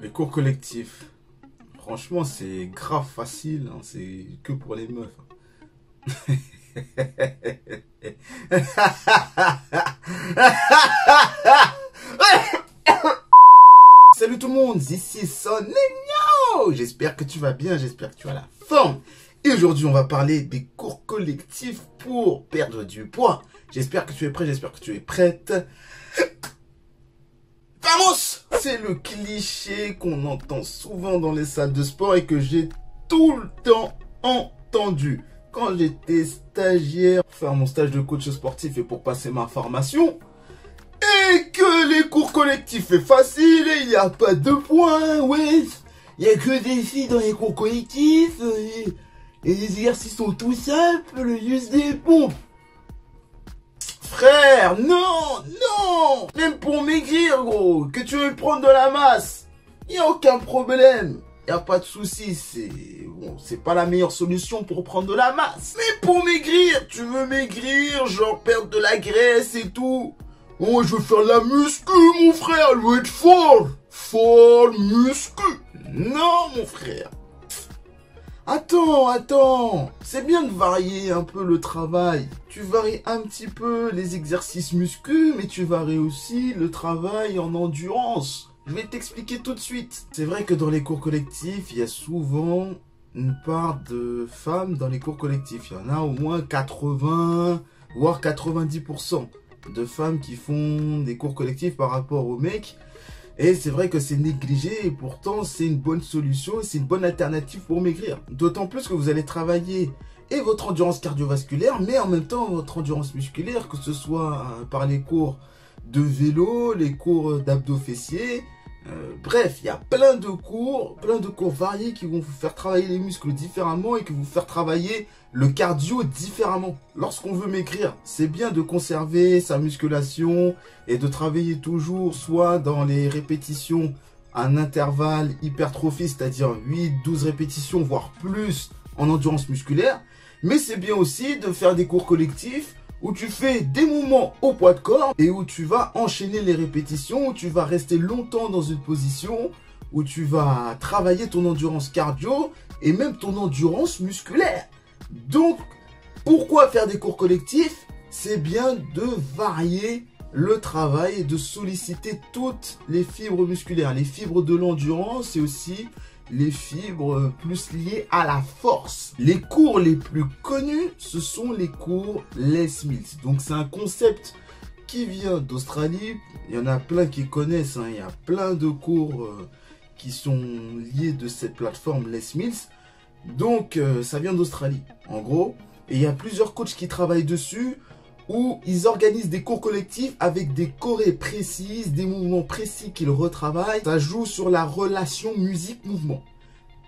Les cours collectifs, franchement, c'est grave facile, hein, c'est que pour les meufs. Salut tout le monde, ici Sonegno. J'espère que tu vas bien, j'espère que tu as la forme. Et aujourd'hui, on va parler des cours collectifs pour perdre du poids. J'espère que tu es prêt, j'espère que tu es prête. Vamos! C'est le cliché qu'on entend souvent dans les salles de sport et que j'ai tout le temps entendu. Quand j'étais stagiaire, pour faire mon stage de coach sportif et pour passer ma formation, et que les cours collectifs c'est facile et il n'y a pas de points, ouais. Il n'y a que des filles dans les cours collectifs et les exercices sont tout simples, juste des pompes. Frère, non, non. Même pour maigrir, gros, que tu veux prendre de la masse, il n'y a aucun problème. Il n'y a pas de souci, c'est pas la meilleure solution pour prendre de la masse. Mais pour maigrir, tu veux maigrir, genre perdre de la graisse et tout. Oh, je veux faire la muscu, mon frère, elle veut être folle. Folle, muscu. Non, mon frère. Attends, c'est bien de varier un peu le travail. Tu varies un petit peu les exercices muscu, mais tu varies aussi le travail en endurance. Je vais t'expliquer tout de suite. C'est vrai que dans les cours collectifs, il y a souvent une part de femmes dans les cours collectifs. Il y en a au moins 80, voire 90% de femmes qui font des cours collectifs par rapport aux mecs. Et c'est vrai que c'est négligé et pourtant c'est une bonne solution, c'est une bonne alternative pour maigrir. D'autant plus que vous allez travailler et votre endurance cardiovasculaire, mais en même temps votre endurance musculaire, que ce soit par les cours de vélo, les cours d'abdos fessiers. Bref, il y a plein de cours variés qui vont vous faire travailler les muscles différemment et qui vont vous faire travailler le cardio différemment. Lorsqu'on veut maigrir, c'est bien de conserver sa musculation et de travailler toujours soit dans les répétitions à un intervalle hypertrophie, c'est-à-dire 8-12 répétitions, voire plus en endurance musculaire. Mais c'est bien aussi de faire des cours collectifs où tu fais des mouvements au poids de corps et où tu vas enchaîner les répétitions, où tu vas rester longtemps dans une position, où tu vas travailler ton endurance cardio et même ton endurance musculaire. Donc, pourquoi faire des cours collectifs? C'est bien de varier le travail et de solliciter toutes les fibres musculaires, les fibres de l'endurance et aussi les fibres plus liées à la force. Les cours les plus connus, ce sont les cours Les Mills. Donc c'est un concept qui vient d'Australie. Il y en a plein qui connaissent, hein. Il y a plein de cours qui sont liés de cette plateforme Les Mills. Donc ça vient d'Australie en gros. Et il y a plusieurs coachs qui travaillent dessus, où ils organisent des cours collectifs avec des chorés précises, des mouvements précis qu'ils retravaillent. Ça joue sur la relation musique-mouvement.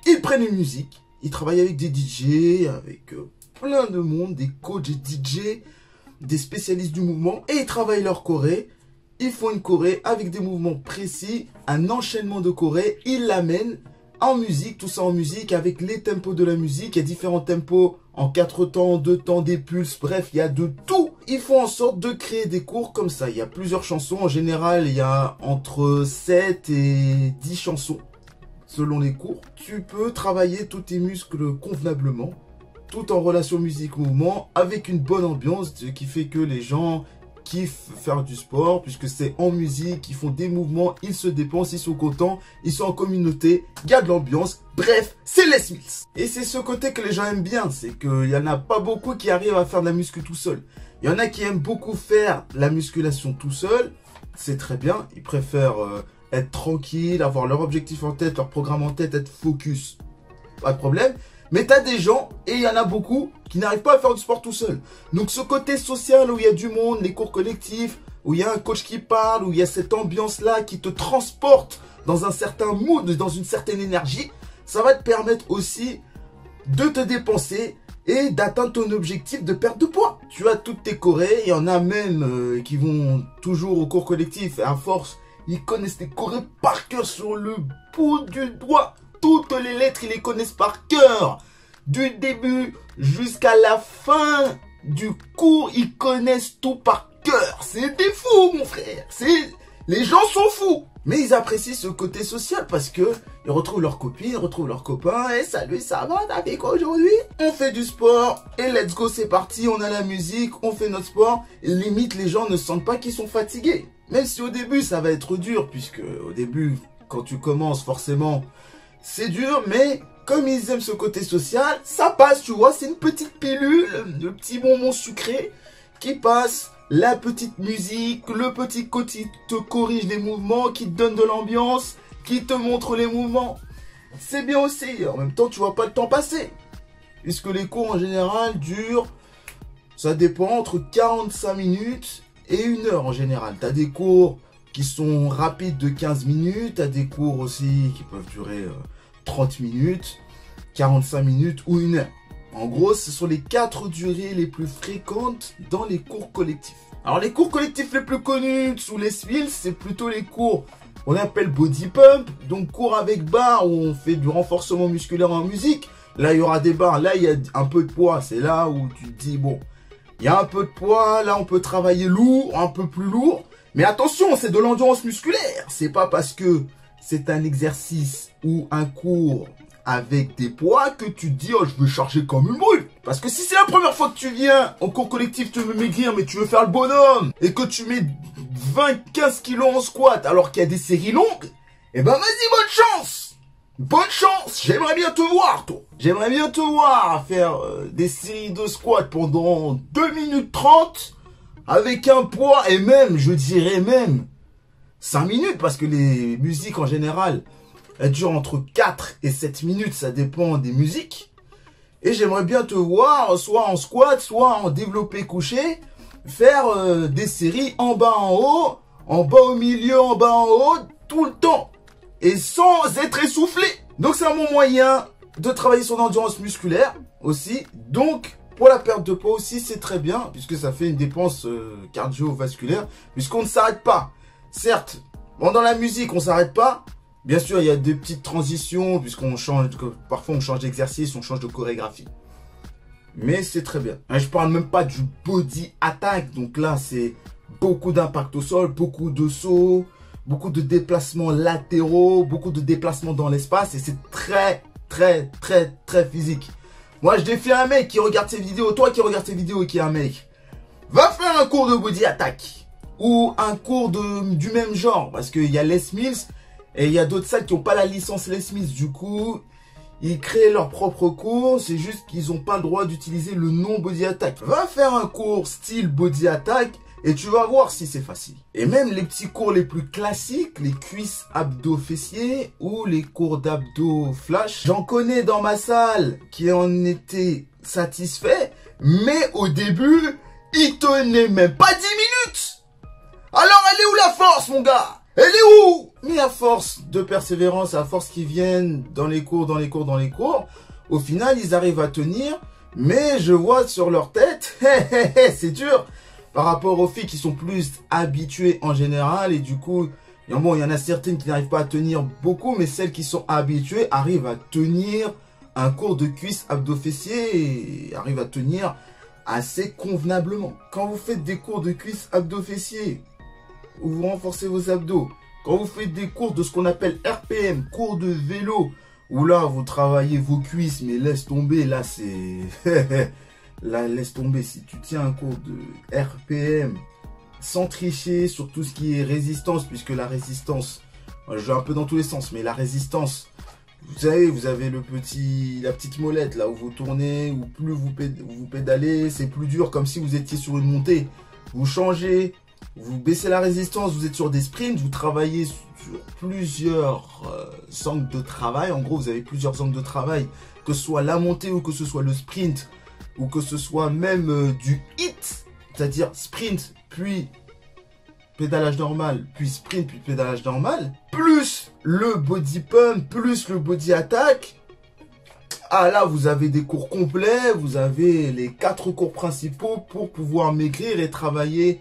Ils prennent une musique, ils travaillent avec des DJ, avec plein de monde, des coachs DJ, des spécialistes du mouvement, et ils travaillent leur choré. Ils font une choré avec des mouvements précis, un enchaînement de choré, ils l'amènent en musique, tout ça en musique, avec les tempos de la musique. Il y a différents tempos en 4 temps, 2 temps, des pulses, bref, il y a de tout. Ils font en sorte de créer des cours comme ça. Il y a plusieurs chansons. En général, il y a entre 7 et 10 chansons selon les cours. Tu peux travailler tous tes muscles convenablement, tout en relation musique-mouvement, avec une bonne ambiance, ce qui fait que les gens kiffent faire du sport, puisque c'est en musique, ils font des mouvements, ils se dépensent, ils sont contents, ils sont en communauté, il y a de l'ambiance, bref, c'est Les Mills. Et c'est ce côté que les gens aiment bien, c'est qu'il n'y en a pas beaucoup qui arrivent à faire de la muscu tout seul. Il y en a qui aiment beaucoup faire la musculation tout seul, c'est très bien, ils préfèrent être tranquilles, avoir leur objectif en tête, leur programme en tête, être focus, pas de problème. Mais t'as des gens, et il y en a beaucoup, qui n'arrivent pas à faire du sport tout seul. Donc ce côté social où il y a du monde, les cours collectifs, où il y a un coach qui parle, où il y a cette ambiance-là qui te transporte dans un certain mood, dans une certaine énergie, ça va te permettre aussi de te dépenser et d'atteindre ton objectif de perte de poids. Tu as toutes tes chorés, il y en a même qui vont toujours au cours collectif, et à force, ils connaissent les chorés par cœur sur le bout du doigt. Toutes les lettres, ils les connaissent par cœur. Du début jusqu'à la fin du cours, ils connaissent tout par cœur. C'est des fous, mon frère. Les gens sont fous. Mais ils apprécient ce côté social parce que ils retrouvent leurs copines, ils retrouvent leurs copains. Et salut, ça va, t'as fait quoi aujourd'hui? On fait du sport et let's go, c'est parti. On a la musique, on fait notre sport. Et limite, les gens ne sentent pas qu'ils sont fatigués. Même si au début, ça va être dur puisque au début, quand tu commences, forcément, c'est dur. Mais comme ils aiment ce côté social, ça passe, tu vois. C'est une petite pilule, le petit bonbon sucré qui passe. La petite musique, le petit coach qui te corrige les mouvements, qui te donne de l'ambiance, qui te montre les mouvements. C'est bien aussi. En même temps, tu vois pas le temps passer. Puisque les cours en général durent, ça dépend, entre 45 minutes et 1 heure en général. Tu as des cours qui sont rapides de 15 minutes, tu as des cours aussi qui peuvent durer 30 minutes, 45 minutes ou 1 heure. En gros, ce sont les 4 durées les plus fréquentes dans les cours collectifs. Alors, les cours collectifs les plus connus sous les SMILS, c'est plutôt les cours qu'on appelle body pump. Donc, cours avec barre où on fait du renforcement musculaire en musique. Là, il y aura des barres. Là, il y a un peu de poids. C'est là où tu te dis, bon, il y a un peu de poids. Là, on peut travailler lourd, un peu plus lourd. Mais attention, c'est de l'endurance musculaire. C'est pas parce que c'est un exercice ou un cours avec des poids que tu te dis, oh, je veux charger comme une boule. Parce que si c'est la première fois que tu viens en cours collectif, tu veux maigrir, mais tu veux faire le bonhomme, et que tu mets 20-15 kilos en squat alors qu'il y a des séries longues, eh ben vas-y, bonne chance. Bonne chance. J'aimerais bien te voir, toi. J'aimerais bien te voir faire des séries de squat pendant 2 minutes 30 avec un poids, et même, je dirais même, 5 minutes, parce que les musiques en général, elles durent entre 4 et 7 minutes, ça dépend des musiques. Et j'aimerais bien te voir, soit en squat, soit en développé couché, faire des séries en bas en bas au milieu, en bas en haut, tout le temps. Et sans être essoufflé. Donc c'est un bon moyen de travailler son endurance musculaire aussi. Donc pour la perte de poids aussi, c'est très bien, puisque ça fait une dépense cardiovasculaire, puisqu'on ne s'arrête pas. Certes, pendant la musique, on ne s'arrête pas. Bien sûr, il y a des petites transitions, puisqu'on change, parfois on change d'exercice, on change de chorégraphie. Mais c'est très bien. Je parle même pas du body attack, donc là c'est beaucoup d'impact au sol, beaucoup de sauts, beaucoup de déplacements latéraux, beaucoup de déplacements dans l'espace, et c'est très physique. Moi je défie un mec qui regarde ces vidéos, toi qui regardes ces vidéos et qui est un mec, va faire un cours de body attack, ou un cours du même genre, parce qu'il y a Les Mills, et il y a d'autres salles qui n'ont pas la licence Les Smith. Du coup, ils créent leur propre cours. C'est juste qu'ils n'ont pas le droit d'utiliser le nom Body Attack. Va faire un cours style Body Attack et tu vas voir si c'est facile. Et même les petits cours les plus classiques, les cuisses abdos fessiers ou les cours d'abdos flash. J'en connais dans ma salle qui en étaient satisfaits. Mais au début, ils tenaient même pas 10 minutes. Alors elle est où la force, mon gars? Elle est où? Mais à force de persévérance, à force qu'ils viennent dans les cours, au final, ils arrivent à tenir. Mais je vois sur leur tête, c'est dur par rapport aux filles qui sont plus habituées en général. Et du coup, bon, il y en a certaines qui n'arrivent pas à tenir beaucoup, mais celles qui sont habituées arrivent à tenir un cours de cuisses abdos fessiers et arrivent à tenir assez convenablement. Quand vous faites des cours de cuisses abdos fessiers, où vous renforcez vos abdos, quand vous faites des cours de ce qu'on appelle RPM, cours de vélo, où là vous travaillez vos cuisses, mais laisse tomber, là c'est... là laisse tomber, si tu tiens un cours de RPM, sans tricher sur tout ce qui est résistance, puisque la résistance, je vais un peu dans tous les sens, mais la résistance, vous savez, vous avez la petite molette là où vous tournez, ou plus vous pédalez, c'est plus dur, comme si vous étiez sur une montée. Vous changez, vous baissez la résistance, vous êtes sur des sprints, vous travaillez sur plusieurs angles de travail. En gros, vous avez plusieurs angles de travail, que ce soit la montée ou que ce soit le sprint, ou que ce soit même du hit, c'est-à-dire sprint, puis pédalage normal, puis sprint, puis pédalage normal, plus le body pump, plus le body attack. Ah là, vous avez des cours complets, vous avez les 4 cours principaux pour pouvoir maigrir et travailler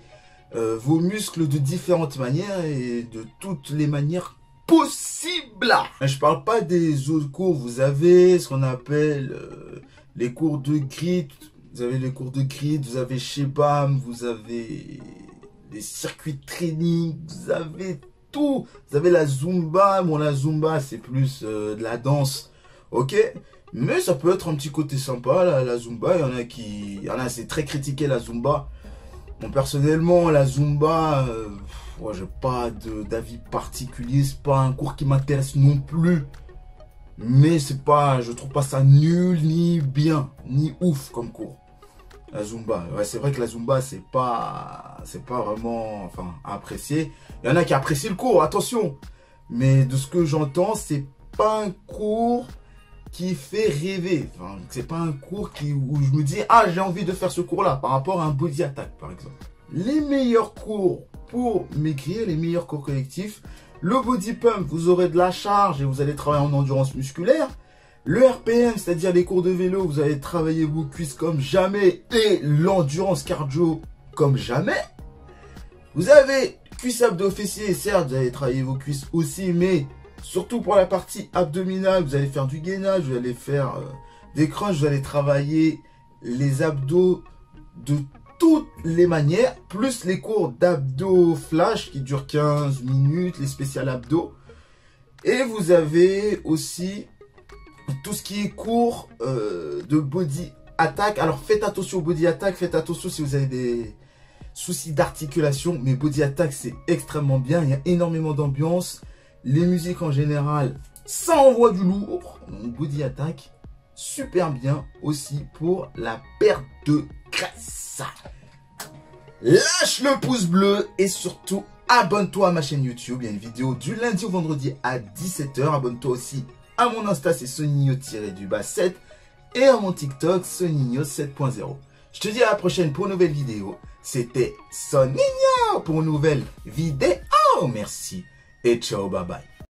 vos muscles de différentes manières et de toutes les manières possibles. Je parle pas des autres cours, vous avez ce qu'on appelle les cours de grit, vous avez les cours de grit, vous avez Shebam, vous avez des circuits de training, vous avez tout. Vous avez la Zumba. Bon, la Zumba, c'est plus de la danse. Ok? Mais ça peut être un petit côté sympa, la Zumba. Il y en a, c'est très critiqué, la Zumba. Bon, personnellement, la Zumba, j'ai pas d'avis particulier. C'est pas un cours qui m'intéresse non plus. Mais c'est pas, je trouve pas ça nul, ni bien, ni ouf comme cours. La Zumba. Ouais, c'est vrai que la Zumba, c'est pas vraiment, enfin, à apprécier. Il y en a qui apprécient le cours, attention. Mais de ce que j'entends, c'est pas un cours qui fait rêver. Enfin, c'est pas un cours où je me dis, ah, j'ai envie de faire ce cours-là, par rapport à un body attack, par exemple. Les meilleurs cours pour maigrir, les meilleurs cours collectifs, le body pump, vous aurez de la charge et vous allez travailler en endurance musculaire. Le RPM, c'est-à-dire les cours de vélo, vous allez travailler vos cuisses comme jamais et l'endurance cardio comme jamais. Vous avez cuisses, abdos, fessiers, certes, vous allez travailler vos cuisses aussi, mais surtout pour la partie abdominale, vous allez faire du gainage, vous allez faire des crunchs, vous allez travailler les abdos de toutes les manières, plus les cours d'abdos flash qui durent 15 minutes, les spéciales abdos. Et vous avez aussi tout ce qui est cours de body attack. Alors faites attention au body attack, faites attention si vous avez des soucis d'articulation, mais body attack c'est extrêmement bien, il y a énormément d'ambiance. Les musiques en général, ça envoie du lourd. Donc body attack, super bien aussi pour la perte de graisse. Lâche le pouce bleu et surtout abonne-toi à ma chaîne YouTube. Il y a une vidéo du lundi au vendredi à 17 h. Abonne-toi aussi à mon Insta, c'est Sonigno-7 et à mon TikTok, Sonigno7.0. Je te dis à la prochaine pour une nouvelle vidéo. C'était Sonigno pour une nouvelle vidéo. Merci et ciao, bye bye.